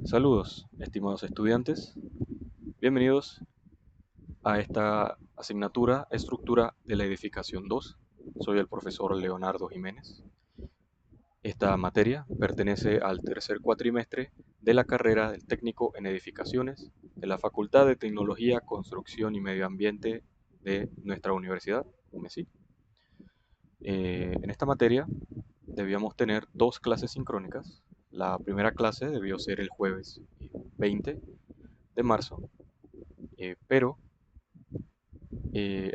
Saludos, estimados estudiantes. Bienvenidos a esta asignatura Estructura de la Edificación 2. Soy el profesor Leonardo Jiménez. Esta materia pertenece al tercer cuatrimestre de la carrera del técnico en edificaciones de la Facultad de Tecnología, Construcción y Medio Ambiente de nuestra universidad, UMESI. En esta materia debíamos tener dos clases sincrónicas. La primera clase debió ser el jueves 20 de marzo, pero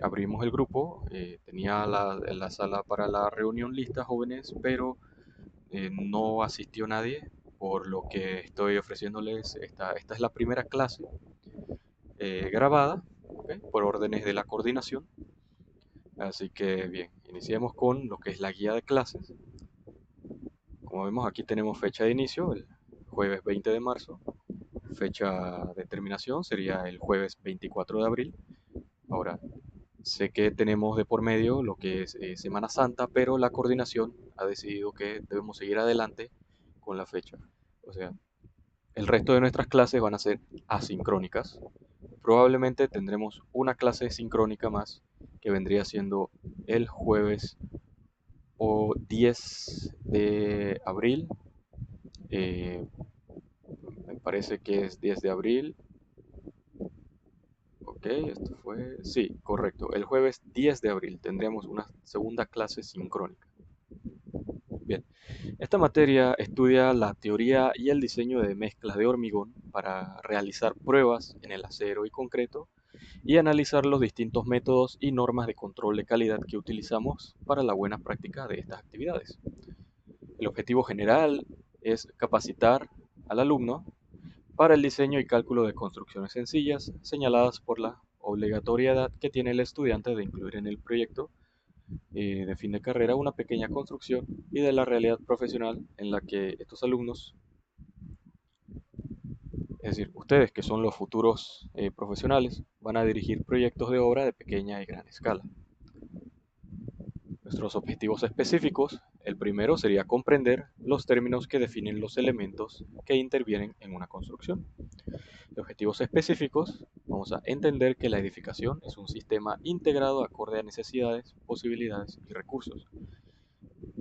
abrimos el grupo, tenía la sala para la reunión lista jóvenes, pero no asistió nadie, por lo que estoy ofreciéndoles esta es la primera clase grabada, ¿ok? Por órdenes de la coordinación. Así que bien, iniciemos con lo que es la guía de clases. Como vemos, aquí tenemos fecha de inicio, el jueves 20 de marzo. Fecha de terminación sería el jueves 24 de abril. Ahora, sé que tenemos de por medio lo que es Semana Santa, pero la coordinación ha decidido que debemos seguir adelante con la fecha. O sea, el resto de nuestras clases van a ser asincrónicas. Probablemente tendremos una clase sincrónica más que vendría siendo el jueves o 10 de abril. Eh, Me parece que es 10 de abril. Ok, esto fue... Sí, correcto. El jueves 10 de abril tendremos una segunda clase sincrónica. Bien, esta materia estudia la teoría y el diseño de mezclas de hormigón para realizar pruebas en el acero y concreto y analizar los distintos métodos y normas de control de calidad que utilizamos para la buena práctica de estas actividades. El objetivo general es capacitar al alumno para el diseño y cálculo de construcciones sencillas señaladas por la obligatoriedad que tiene el estudiante de incluir en el proyecto de fin de carrera una pequeña construcción y de la realidad profesional en la que estos alumnos, es decir, ustedes que son los futuros profesionales, van a dirigir proyectos de obra de pequeña y gran escala. Nuestros objetivos específicos, el primero sería comprender los términos que definen los elementos que intervienen en una construcción. De objetivos específicos, vamos a entender que la edificación es un sistema integrado acorde a necesidades, posibilidades y recursos.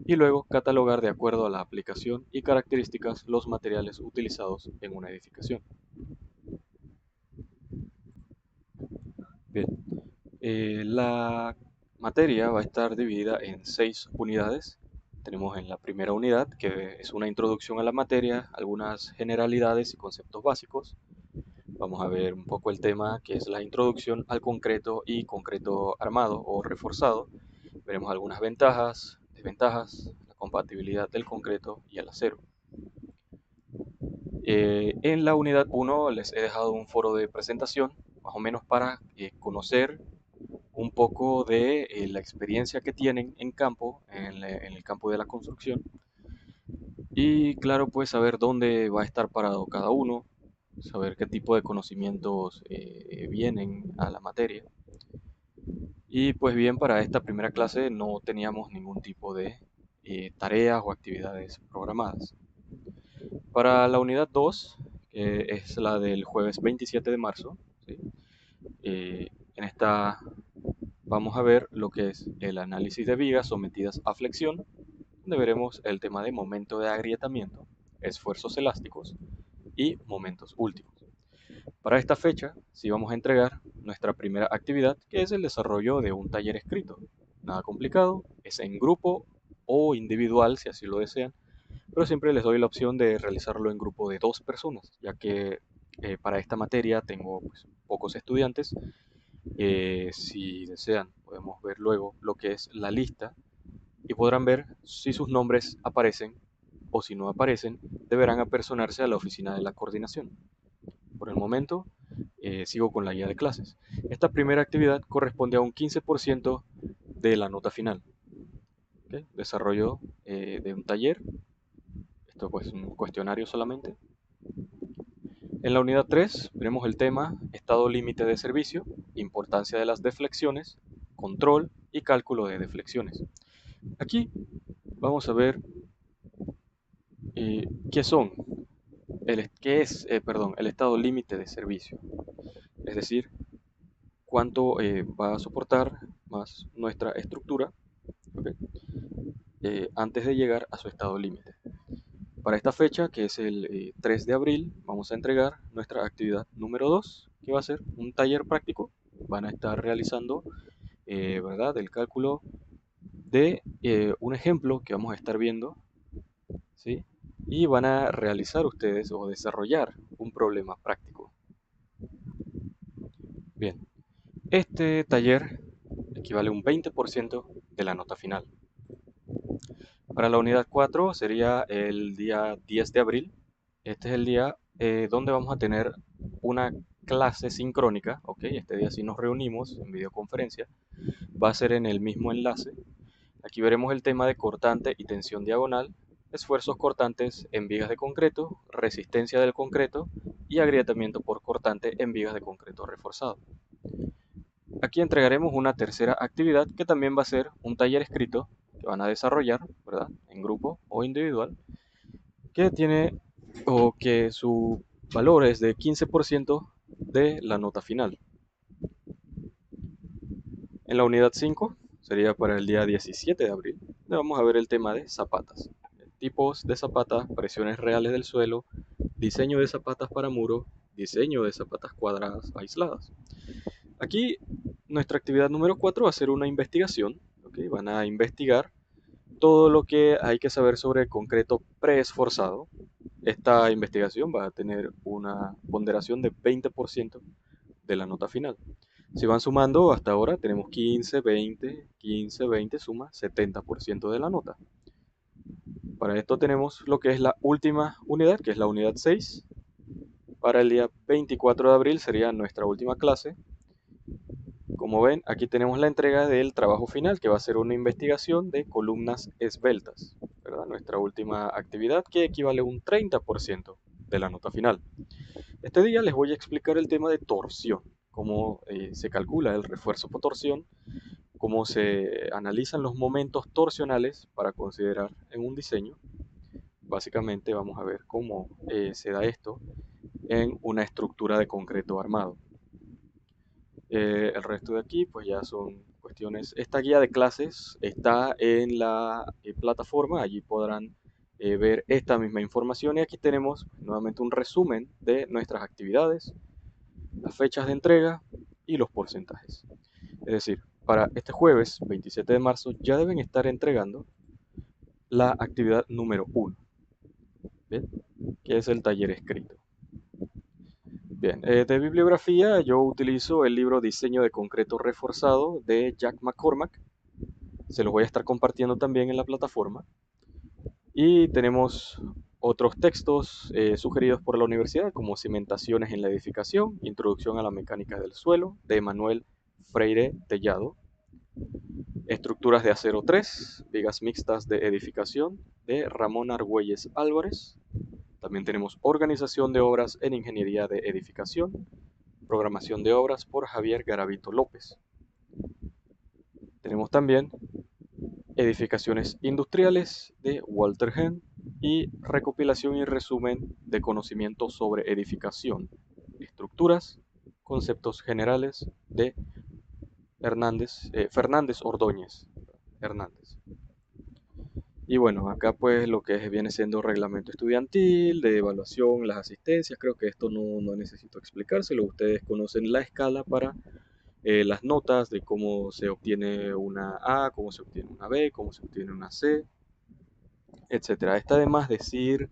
Y luego catalogar de acuerdo a la aplicación y características los materiales utilizados en una edificación. Bien, la materia va a estar dividida en 6 unidades. Tenemos en la primera unidad, que es una introducción a la materia, algunas generalidades y conceptos básicos. Vamos a ver un poco el tema que es la introducción al concreto y concreto armado o reforzado. Veremos algunas ventajas, desventajas, la compatibilidad del concreto y el acero. En la unidad 1 les he dejado un foro de presentación, más o menos para conocer un poco de la experiencia que tienen en campo, en el campo de la construcción. Y claro, pues saber dónde va a estar parado cada uno, saber qué tipo de conocimientos vienen a la materia. Y pues bien, para esta primera clase no teníamos ningún tipo de tareas o actividades programadas. Para la unidad 2, que es la del jueves 27 de marzo, ¿sí? En esta vamos a ver lo que es el análisis de vigas sometidas a flexión, donde veremos el tema de momento de agrietamiento, esfuerzos elásticos y momentos últimos. Para esta fecha, sí vamos a entregar nuestra primera actividad, que es el desarrollo de un taller escrito. Nada complicado, es en grupo o individual, si así lo desean, pero siempre les doy la opción de realizarlo en grupo de 2 personas, ya que para esta materia tengo pues, pocos estudiantes. Si desean, podemos ver luego lo que es la lista y podrán ver si sus nombres aparecen o si no aparecen, deberán apersonarse a la oficina de la coordinación. Por el momento, sigo con la guía de clases. Esta primera actividad corresponde a un 15% de la nota final. ¿Okay? Desarrollo de un taller. Esto pues es un cuestionario solamente. En la unidad 3 veremos el tema estado límite de servicio, importancia de las deflexiones, control y cálculo de deflexiones. Aquí vamos a ver qué son. ¿qué es, perdón, el estado límite de servicio? Es decir, cuánto va a soportar más nuestra estructura, ¿ok? Antes de llegar a su estado límite. Para esta fecha, que es el 3 de abril, vamos a entregar nuestra actividad número 2, que va a ser un taller práctico. Van a estar realizando, ¿verdad?, el cálculo de un ejemplo que vamos a estar viendo, ¿sí? Y van a realizar ustedes o desarrollar un problema práctico. Bien, este taller equivale a un 20% de la nota final. Para la unidad 4 sería el día 10 de abril. Este es el día donde vamos a tener una clase sincrónica, ¿ok? Este día sí nos reunimos en videoconferencia. Va a ser en el mismo enlace. Aquí veremos el tema de cortante y tensión diagonal, esfuerzos cortantes en vigas de concreto, resistencia del concreto y agrietamiento por cortante en vigas de concreto reforzado. Aquí entregaremos una tercera actividad que también va a ser un taller escrito que van a desarrollar, ¿verdad?, en grupo o individual, que tiene o que su valor es de 15% de la nota final. En la unidad 5 sería para el día 17 de abril, donde vamos a ver el tema de zapatas. Tipos de zapatas, presiones reales del suelo, diseño de zapatas para muro, diseño de zapatas cuadradas aisladas. Aquí nuestra actividad número 4 va a ser una investigación. ¿Okay? Van a investigar todo lo que hay que saber sobre el concreto preesforzado. Esta investigación va a tener una ponderación de 20% de la nota final. Si van sumando, hasta ahora tenemos 15, 20, 15, 20, suma 70% de la nota. Para esto tenemos lo que es la última unidad, que es la unidad 6. Para el día 24 de abril sería nuestra última clase. Como ven, aquí tenemos la entrega del trabajo final, que va a ser una investigación de columnas esbeltas, ¿verdad? Nuestra última actividad, que equivale a un 30% de la nota final. Este día les voy a explicar el tema de torsión, cómo se calcula el refuerzo por torsión, cómo se analizan los momentos torsionales para considerar en un diseño. Básicamente vamos a ver cómo se da esto en una estructura de concreto armado. El resto de aquí pues ya son cuestiones. Esta guía de clases está en la plataforma, allí podrán ver esta misma información y aquí tenemos nuevamente un resumen de nuestras actividades, las fechas de entrega y los porcentajes. Es decir, para este jueves 27 de marzo ya deben estar entregando la actividad número 1, ¿bien?, que es el taller escrito. Bien, de bibliografía yo utilizo el libro Diseño de concreto reforzado de Jack McCormack. Se los voy a estar compartiendo también en la plataforma. Y tenemos otros textos sugeridos por la universidad, como Cimentaciones en la edificación, Introducción a la mecánica del suelo, de Manuel Freire Tellado. Estructuras de acero 3, vigas mixtas de edificación, de Ramón Argüelles Álvarez. También tenemos Organización de obras en ingeniería de edificación, Programación de obras por Javier Garavito López. Tenemos también Edificaciones industriales de Walter Henn y Recopilación y resumen de conocimientos sobre edificación, estructuras, conceptos generales de Fernández Ordóñez Hernández. Y bueno, acá pues lo que viene siendo reglamento estudiantil, de evaluación, las asistencias, creo que esto no necesito explicárselo, ustedes conocen la escala para las notas de cómo se obtiene una A, cómo se obtiene una B, cómo se obtiene una C, etcétera. Está de más decir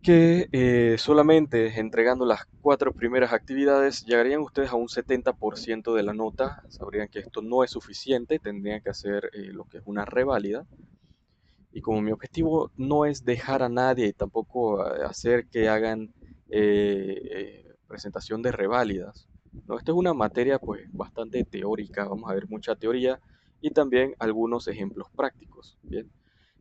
que solamente entregando las 4 primeras actividades llegarían ustedes a un 70% de la nota. Sabrían que esto no es suficiente, tendrían que hacer lo que es una reválida. Y como mi objetivo no es dejar a nadie y tampoco hacer que hagan presentación de reválidas, ¿no? Esto es una materia pues bastante teórica, vamos a ver mucha teoría y también algunos ejemplos prácticos. Bien,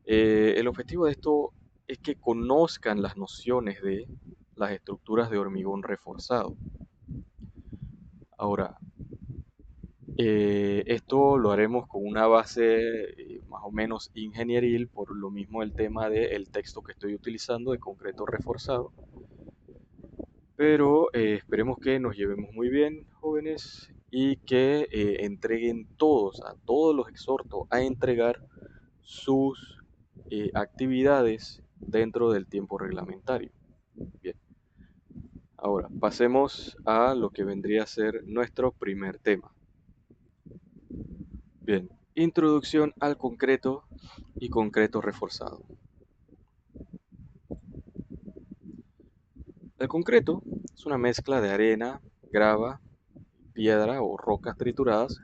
el objetivo de esto es que conozcan las nociones de las estructuras de hormigón reforzado. Ahora, esto lo haremos con una base más o menos ingenieril por lo mismo el tema del texto que estoy utilizando de concreto reforzado. Pero esperemos que nos llevemos muy bien, jóvenes, y que entreguen todos, a todos los exhorto a entregar sus actividades dentro del tiempo reglamentario. Bien, ahora pasemos a lo que vendría a ser nuestro primer tema. Bien, introducción al concreto y concreto reforzado. El concreto es una mezcla de arena, grava, piedra o rocas trituradas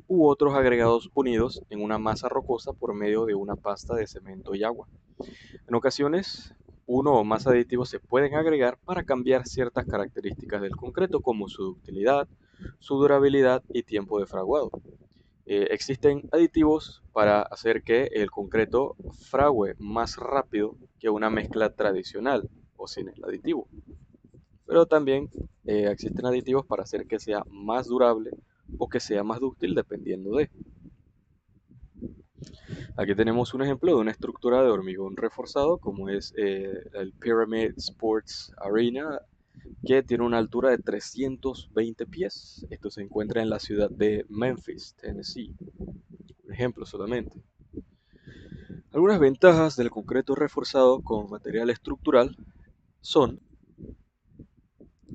u otros agregados unidos en una masa rocosa por medio de una pasta de cemento y agua. En ocasiones, uno o más aditivos se pueden agregar para cambiar ciertas características del concreto como su ductilidad, su durabilidad y tiempo de fraguado. Existen aditivos para hacer que el concreto frague más rápido que una mezcla tradicional o sin el aditivo. Pero también existen aditivos para hacer que sea más durable o que sea más dúctil dependiendo de. Aquí tenemos un ejemplo de una estructura de hormigón reforzado como es el Pyramid Sports Arena, que tiene una altura de 320 pies. Esto se encuentra en la ciudad de Memphis, Tennessee. Un ejemplo solamente. Algunas ventajas del concreto reforzado con material estructural son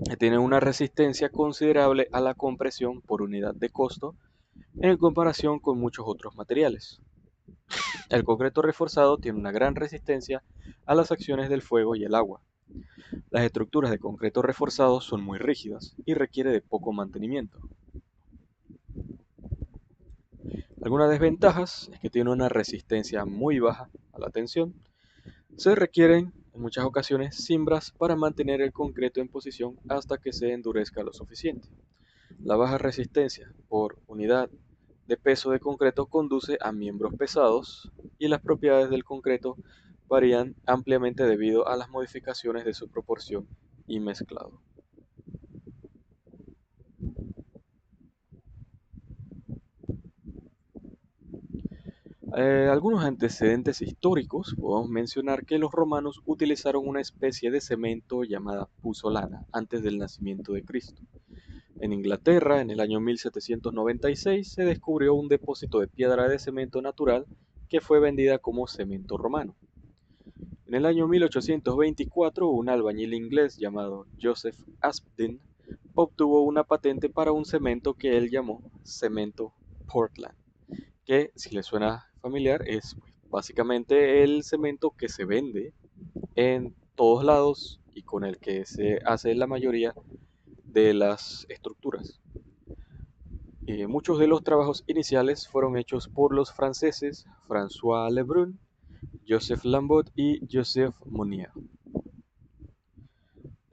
que tiene una resistencia considerable a la compresión por unidad de costo en comparación con muchos otros materiales. El concreto reforzado tiene una gran resistencia a las acciones del fuego y el agua. Las estructuras de concreto reforzado son muy rígidas y requiere de poco mantenimiento. Algunas desventajas es que tiene una resistencia muy baja a la tensión. Se requieren en muchas ocasiones cimbras para mantener el concreto en posición hasta que se endurezca lo suficiente. La baja resistencia por unidad de peso de concreto conduce a miembros pesados y las propiedades del concreto varían ampliamente debido a las modificaciones de su proporción y mezclado. Algunos antecedentes históricos, podemos mencionar que los romanos utilizaron una especie de cemento llamada puzzolana antes del nacimiento de Cristo. En Inglaterra, en el año 1796, se descubrió un depósito de piedra de cemento natural que fue vendida como cemento romano. En el año 1824, un albañil inglés llamado Joseph Aspdin obtuvo una patente para un cemento que él llamó cemento Portland, que si le suena familiar es básicamente el cemento que se vende en todos lados y con el que se hace la mayoría de las estructuras. Muchos de los trabajos iniciales fueron hechos por los franceses François Lebrun, Joseph Lambot y Joseph Monnier.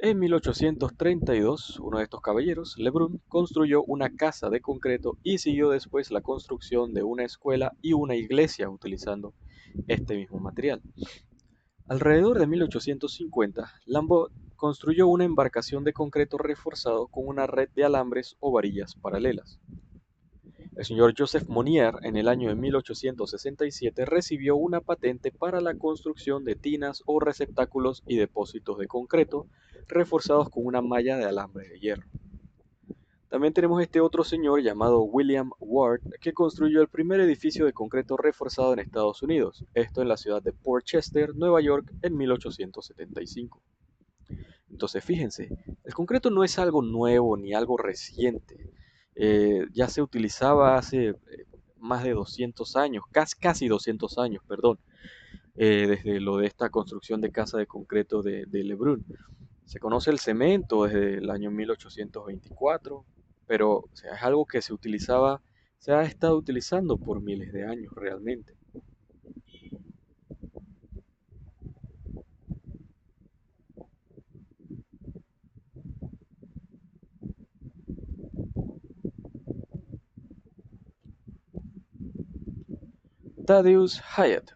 En 1832, uno de estos caballeros, Lebrun, construyó una casa de concreto y siguió después la construcción de una escuela y una iglesia utilizando este mismo material. Alrededor de 1850, Lambot construyó una embarcación de concreto reforzado con una red de alambres o varillas paralelas. El señor Joseph Monnier, en el año de 1867, recibió una patente para la construcción de tinas o receptáculos y depósitos de concreto reforzados con una malla de alambre de hierro. También tenemos este otro señor llamado William Ward, que construyó el primer edificio de concreto reforzado en Estados Unidos, esto en la ciudad de Port Chester, Nueva York, en 1875. Entonces, fíjense, el concreto no es algo nuevo ni algo reciente. Ya se utilizaba hace más de 200 años, casi 200 años, perdón, desde lo de esta construcción de casa de concreto de Lebrun. Se conoce el cemento desde el año 1824, pero o sea, es algo que se utilizaba, se ha estado utilizando por miles de años realmente. Thaddeus Hyatt,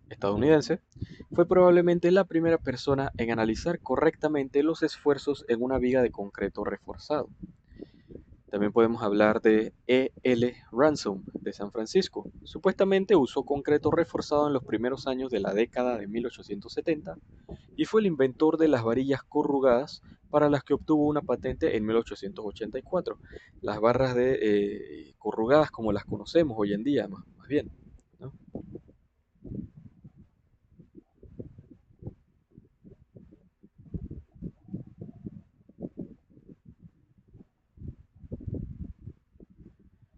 estadounidense, fue probablemente la primera persona en analizar correctamente los esfuerzos en una viga de concreto reforzado. También podemos hablar de E. L. Ransom de San Francisco. Supuestamente usó concreto reforzado en los primeros años de la década de 1870 y fue el inventor de las varillas corrugadas para las que obtuvo una patente en 1884. Las barras corrugadas como las conocemos hoy en día, más bien, ¿no?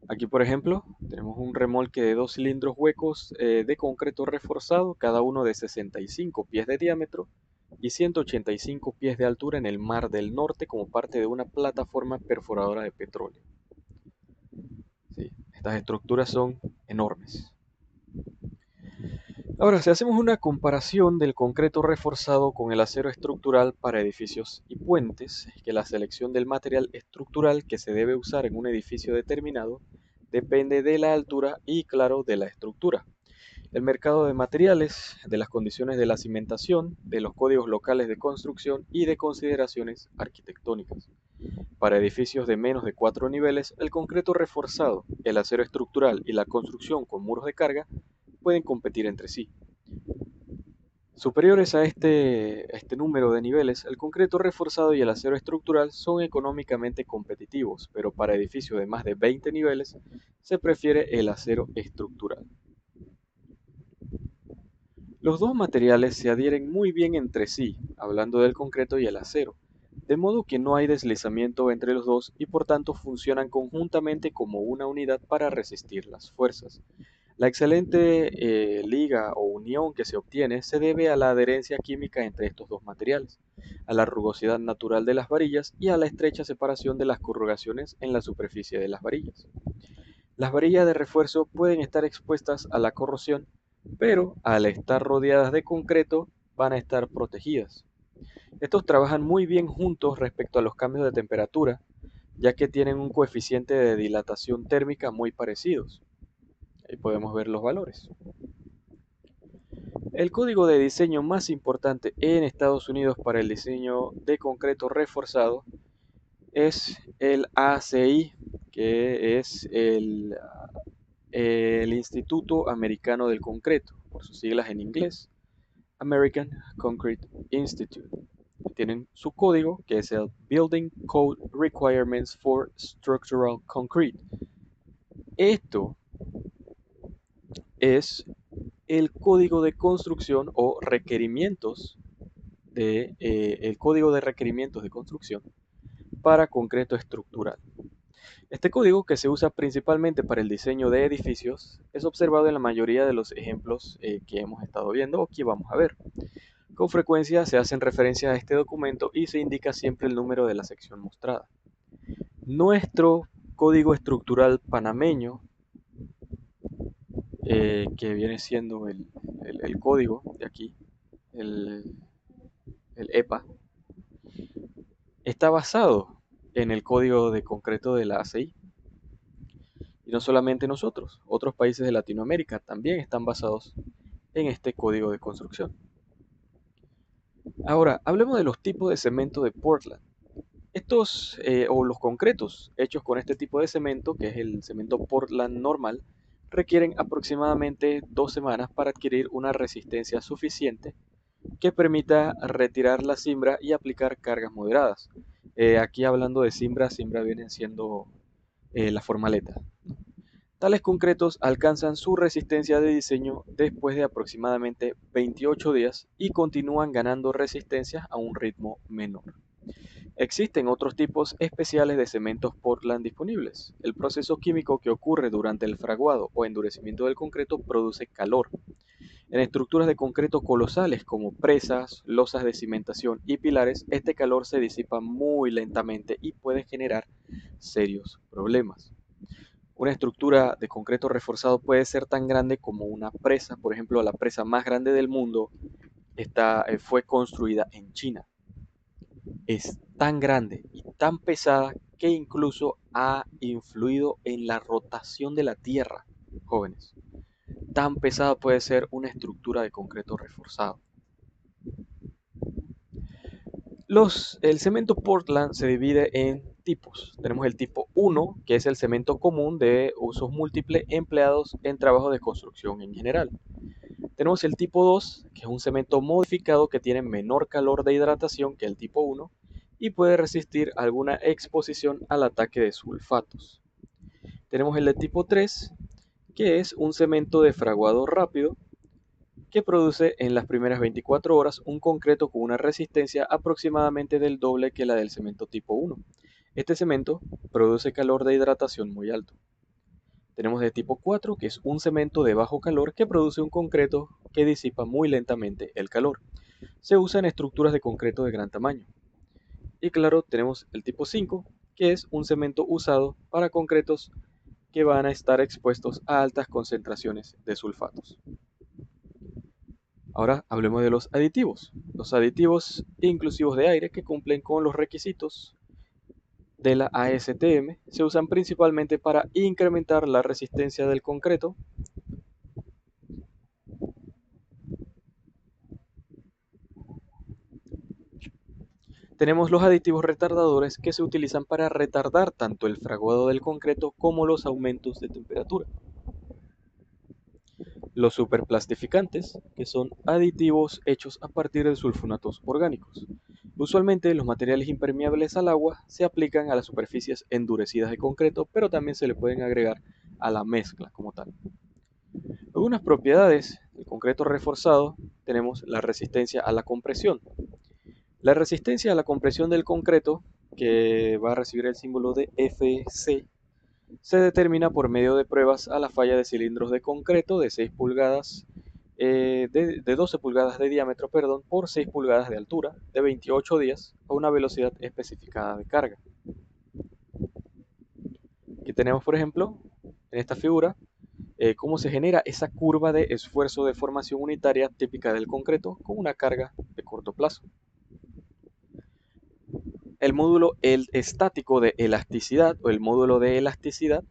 Aquí, por ejemplo, tenemos un remolque de dos cilindros huecos de concreto reforzado, cada uno de 65 pies de diámetro y 185 pies de altura en el Mar del Norte como parte de una plataforma perforadora de petróleo. Sí, estas estructuras son enormes. Ahora, si hacemos una comparación del concreto reforzado con el acero estructural para edificios y puentes, es que la selección del material estructural que se debe usar en un edificio determinado depende de la altura y, claro, de la estructura. El mercado de materiales, de las condiciones de la cimentación, de los códigos locales de construcción y de consideraciones arquitectónicas. Para edificios de menos de 4 niveles, el concreto reforzado, el acero estructural y la construcción con muros de carga pueden competir entre sí. Superiores a este número de niveles, el concreto reforzado y el acero estructural son económicamente competitivos, pero para edificios de más de 20 niveles se prefiere el acero estructural. Los dos materiales se adhieren muy bien entre sí, hablando del concreto y el acero, de modo que no hay deslizamiento entre los dos y por tanto funcionan conjuntamente como una unidad para resistir las fuerzas. La excelente liga o unión que se obtiene se debe a la adherencia química entre estos dos materiales, a la rugosidad natural de las varillas y a la estrecha separación de las corrugaciones en la superficie de las varillas. Las varillas de refuerzo pueden estar expuestas a la corrosión, pero al estar rodeadas de concreto van a estar protegidas. Estos trabajan muy bien juntos respecto a los cambios de temperatura, ya que tienen un coeficiente de dilatación térmica muy parecidos. Ahí podemos ver los valores. El código de diseño más importante en Estados Unidos para el diseño de concreto reforzado es el ACI, que es el Instituto Americano del Concreto, por sus siglas en inglés, American Concrete Institute. Tienen su código, que es el Building Code Requirements for Structural Concrete. Esto es el código de construcción o requerimientos el código de requerimientos de construcción para concreto estructural. Este código, que se usa principalmente para el diseño de edificios, es observado en la mayoría de los ejemplos que hemos estado viendo o que vamos a ver. Con frecuencia se hacen referencia a este documento y se indica siempre el número de la sección mostrada. Nuestro código estructural panameño, que viene siendo el código de aquí, el, el EPA, está basado en el código de concreto de la ACI. Y no solamente nosotros, otros países de Latinoamérica también están basados en este código de construcción. Ahora, hablemos de los tipos de cemento de Portland. Estos, o los concretos hechos con este tipo de cemento, que es el cemento Portland normal, requieren aproximadamente 2 semanas para adquirir una resistencia suficiente que permita retirar la cimbra y aplicar cargas moderadas. Aquí hablando de cimbra, cimbra vienen siendo la formaleta. Tales concretos alcanzan su resistencia de diseño después de aproximadamente 28 días y continúan ganando resistencia a un ritmo menor. Existen otros tipos especiales de cementos Portland disponibles. El proceso químico que ocurre durante el fraguado o endurecimiento del concreto produce calor. En estructuras de concreto colosales como presas, losas de cimentación y pilares, este calor se disipa muy lentamente y puede generar serios problemas. Una estructura de concreto reforzado puede ser tan grande como una presa. Por ejemplo, la presa más grande del mundo fue construida en China. Es tan grande y tan pesada que incluso ha influido en la rotación de la Tierra, jóvenes. Tan pesada puede ser una estructura de concreto reforzado. El cemento Portland se divide en tipos. Tenemos el tipo 1, que es el cemento común de usos múltiples empleados en trabajos de construcción en general. Tenemos el tipo 2, que es un cemento modificado que tiene menor calor de hidratación que el tipo 1 y puede resistir alguna exposición al ataque de sulfatos. Tenemos el de tipo 3, que es un cemento de fraguado rápido que produce en las primeras 24 horas un concreto con una resistencia aproximadamente del doble que la del cemento tipo 1. Este cemento produce calor de hidratación muy alto. Tenemos de tipo 4, que es un cemento de bajo calor que produce un concreto que disipa muy lentamente el calor. Se usa en estructuras de concreto de gran tamaño. Y claro, tenemos el tipo 5, que es un cemento usado para concretos que van a estar expuestos a altas concentraciones de sulfatos. Ahora hablemos de los aditivos. Los aditivos inclusivos de aire que cumplen con los requisitos de la ASTM se usan principalmente para incrementar la resistencia del concreto. Tenemos los aditivos retardadores que se utilizan para retardar tanto el fraguado del concreto como los aumentos de temperatura. Los superplastificantes, que son aditivos hechos a partir de sulfonatos orgánicos. Usualmente los materiales impermeables al agua se aplican a las superficies endurecidas de concreto, pero también se le pueden agregar a la mezcla como tal. Algunas propiedades del concreto reforzado tenemos la resistencia a la compresión. La resistencia a la compresión del concreto, que va a recibir el símbolo de FC, se determina por medio de pruebas a la falla de cilindros de concreto de 6 pulgadas, de 12 pulgadas de diámetro, perdón, por 6 pulgadas de altura, de 28 días, a una velocidad especificada de carga. Aquí tenemos, por ejemplo, en esta figura, cómo se genera esa curva de esfuerzo de formación unitaria típica del concreto con una carga de corto plazo. El módulo estático de elasticidad o el módulo de elasticidad,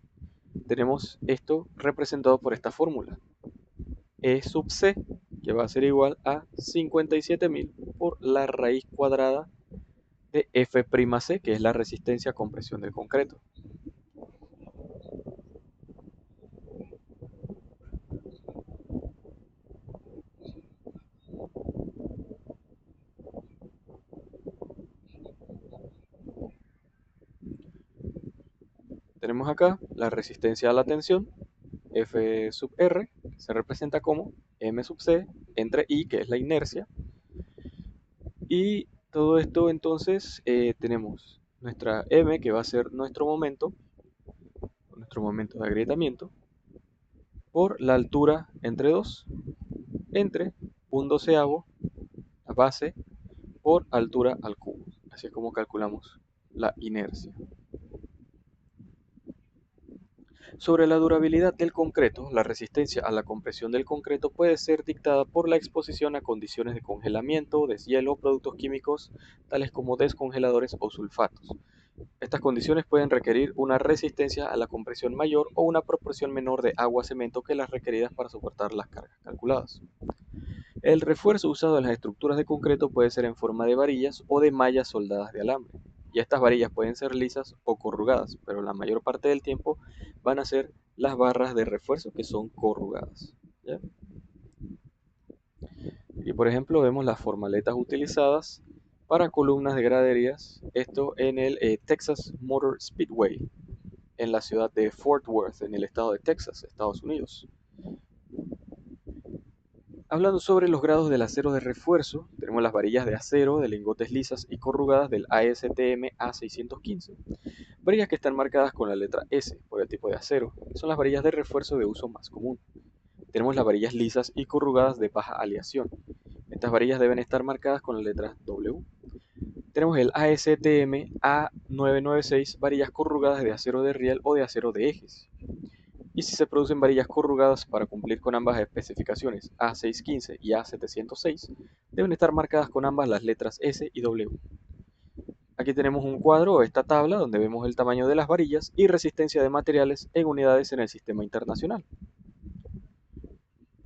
tenemos esto representado por esta fórmula. E sub C, que va a ser igual a 57.000 por la raíz cuadrada de F'C, que es la resistencia a compresión del concreto. Tenemos acá la resistencia a la tensión, F sub R, que se representa como M sub C entre I, que es la inercia. Y todo esto entonces tenemos nuestra M, que va a ser nuestro momento de agrietamiento, por la altura entre 2, entre un doceavo, la base, por altura al cubo. Así es como calculamos la inercia. Sobre la durabilidad del concreto, la resistencia a la compresión del concreto puede ser dictada por la exposición a condiciones de congelamiento, deshielo, productos químicos, tales como descongeladores o sulfatos. Estas condiciones pueden requerir una resistencia a la compresión mayor o una proporción menor de agua-cemento que las requeridas para soportar las cargas calculadas. El refuerzo usado en las estructuras de concreto puede ser en forma de varillas o de mallas soldadas de alambre. Y estas varillas pueden ser lisas o corrugadas, pero la mayor parte del tiempo van a ser las barras de refuerzo que son corrugadas. ¿Ya? Y por ejemplo vemos las formaletas utilizadas para columnas de graderías, esto en el Texas Motor Speedway, en la ciudad de Fort Worth, en el estado de Texas, Estados Unidos. Hablando sobre los grados del acero de refuerzo, tenemos las varillas de acero de lingotes lisas y corrugadas del ASTM A615, varillas que están marcadas con la letra S por el tipo de acero, que son las varillas de refuerzo de uso más común. Tenemos las varillas lisas y corrugadas de baja aleación. Estas varillas deben estar marcadas con la letra W. Tenemos el ASTM A996, varillas corrugadas de acero de riel o de acero de ejes. Y si se producen varillas corrugadas para cumplir con ambas especificaciones A615 y A706, deben estar marcadas con ambas las letras S y W. Aquí tenemos un cuadro o esta tabla donde vemos el tamaño de las varillas y resistencia de materiales en unidades en el sistema internacional.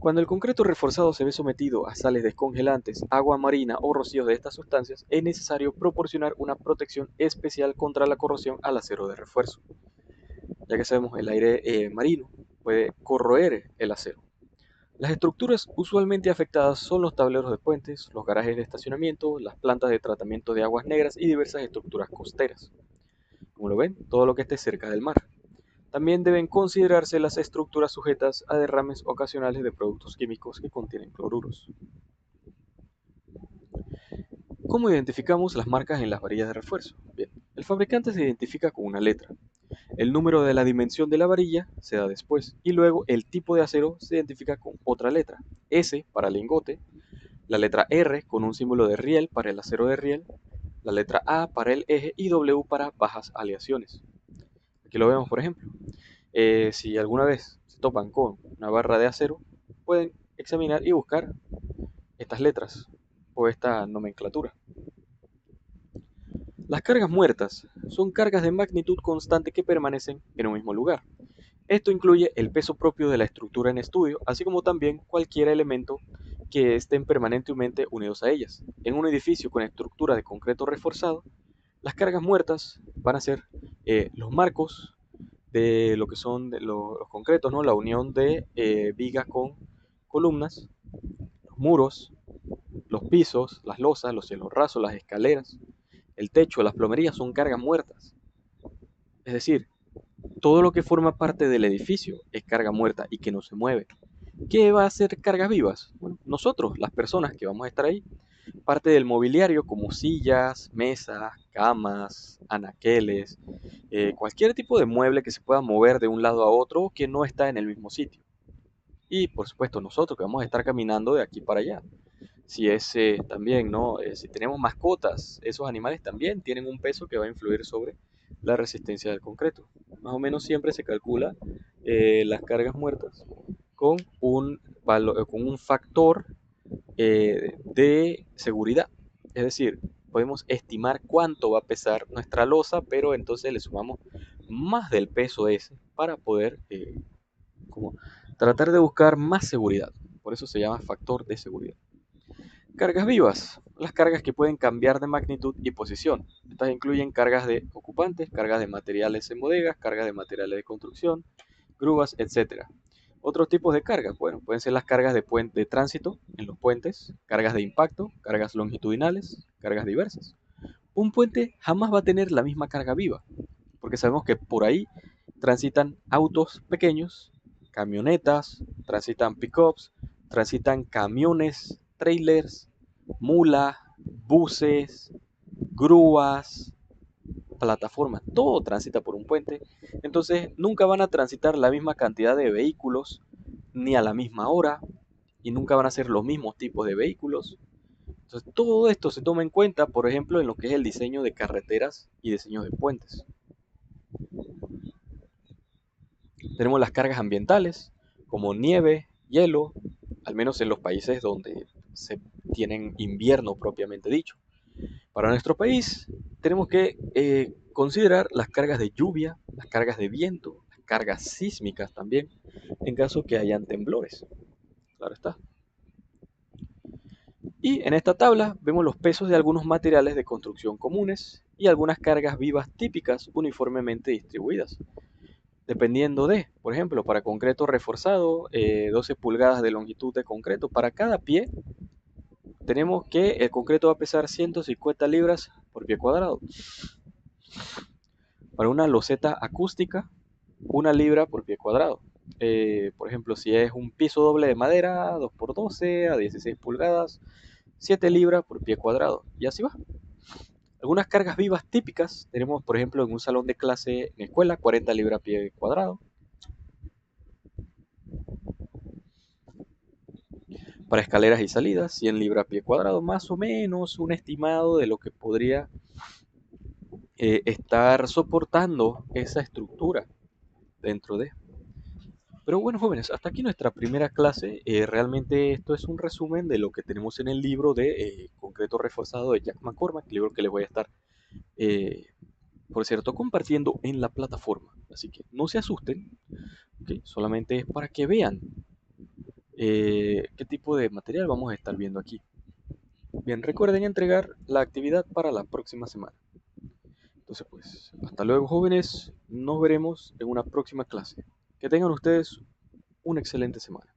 Cuando el concreto reforzado se ve sometido a sales descongelantes, agua marina o rocíos de estas sustancias, es necesario proporcionar una protección especial contra la corrosión al acero de refuerzo, ya que sabemos el aire marino puede corroer el acero. Las estructuras usualmente afectadas son los tableros de puentes, los garajes de estacionamiento, las plantas de tratamiento de aguas negras y diversas estructuras costeras. Como lo ven, todo lo que esté cerca del mar. También deben considerarse las estructuras sujetas a derrames ocasionales de productos químicos que contienen cloruros. ¿Cómo identificamos las marcas en las varillas de refuerzo? Bien, el fabricante se identifica con una letra. El número de la dimensión de la varilla se da después y luego el tipo de acero se identifica con otra letra. S para lingote, la letra R con un símbolo de riel para el acero de riel, la letra A para el eje y W para bajas aleaciones. Aquí lo vemos, por ejemplo. Si alguna vez se topan con una barra de acero, pueden examinar y buscar estas letras o esta nomenclatura. Las cargas muertas son cargas de magnitud constante que permanecen en un mismo lugar. Esto incluye el peso propio de la estructura en estudio, así como también cualquier elemento que estén permanentemente unidos a ellas. En un edificio con estructura de concreto reforzado, las cargas muertas van a ser los marcos de lo que son los concretos, ¿no? La unión de vigas con columnas, los muros, los pisos, las losas, los cielos rasos, las escaleras, el techo, las plomerías son cargas muertas. Es decir, todo lo que forma parte del edificio es carga muerta y que no se mueve. ¿Qué va a ser cargas vivas? Bueno, nosotros, las personas que vamos a estar ahí, parte del mobiliario como sillas, mesas, camas, anaqueles, cualquier tipo de mueble que se pueda mover de un lado a otro o que no está en el mismo sitio. Y por supuesto nosotros que vamos a estar caminando de aquí para allá. Si es también, ¿no? Si tenemos mascotas, esos animales también tienen un peso que va a influir sobre la resistencia del concreto. Más o menos siempre se calcula las cargas muertas con un factor de seguridad. Es decir, podemos estimar cuánto va a pesar nuestra losa, pero entonces le sumamos más del peso ese para poder como tratar de buscar más seguridad. Por eso se llama factor de seguridad. Cargas vivas, las cargas que pueden cambiar de magnitud y posición. Estas incluyen cargas de ocupantes, cargas de materiales en bodegas, cargas de materiales de construcción, grúas, etc. Otros tipos de cargas, bueno, pueden ser las cargas de tránsito en los puentes, cargas de impacto, cargas longitudinales, cargas diversas. Un puente jamás va a tener la misma carga viva, porque sabemos que por ahí transitan autos pequeños, camionetas, transitan pickups, transitan camiones, trailers, mulas, buses, grúas, plataformas, todo transita por un puente. Entonces nunca van a transitar la misma cantidad de vehículos, ni a la misma hora, y nunca van a ser los mismos tipos de vehículos. Entonces todo esto se toma en cuenta, por ejemplo, en lo que es el diseño de carreteras y diseño de puentes. Tenemos las cargas ambientales, como nieve, hielo, al menos en los países donde se tienen invierno propiamente dicho. Para nuestro país tenemos que considerar las cargas de lluvia, las cargas de viento, las cargas sísmicas también, en caso que hayan temblores. Claro está. Y en esta tabla vemos los pesos de algunos materiales de construcción comunes y algunas cargas vivas típicas uniformemente distribuidas. Dependiendo de, por ejemplo, para concreto reforzado, 12 pulgadas de longitud de concreto. Para cada pie tenemos que el concreto va a pesar 150 libras por pie cuadrado. Para una loseta acústica, 1 libra por pie cuadrado. Por ejemplo, si es un piso doble de madera, 2x12 a 16 pulgadas, 7 libras por pie cuadrado. Y así va. Algunas cargas vivas típicas tenemos, por ejemplo, en un salón de clase en escuela, 40 libras pie cuadrado. Para escaleras y salidas, 100 libras pie cuadrado, más o menos un estimado de lo que podría estar soportando esa estructura dentro de. Pero bueno, jóvenes, hasta aquí nuestra primera clase. Realmente esto es un resumen de lo que tenemos en el libro de Concreto Reforzado de Jack McCormack, libro que les voy a estar, eh, por cierto, compartiendo en la plataforma. Así que no se asusten, ¿okay? Solamente es para que vean ¿Qué tipo de material vamos a estar viendo aquí? Bien, recuerden entregar la actividad para la próxima semana. Entonces, pues, hasta luego, jóvenes. Nos veremos en una próxima clase. Que tengan ustedes una excelente semana.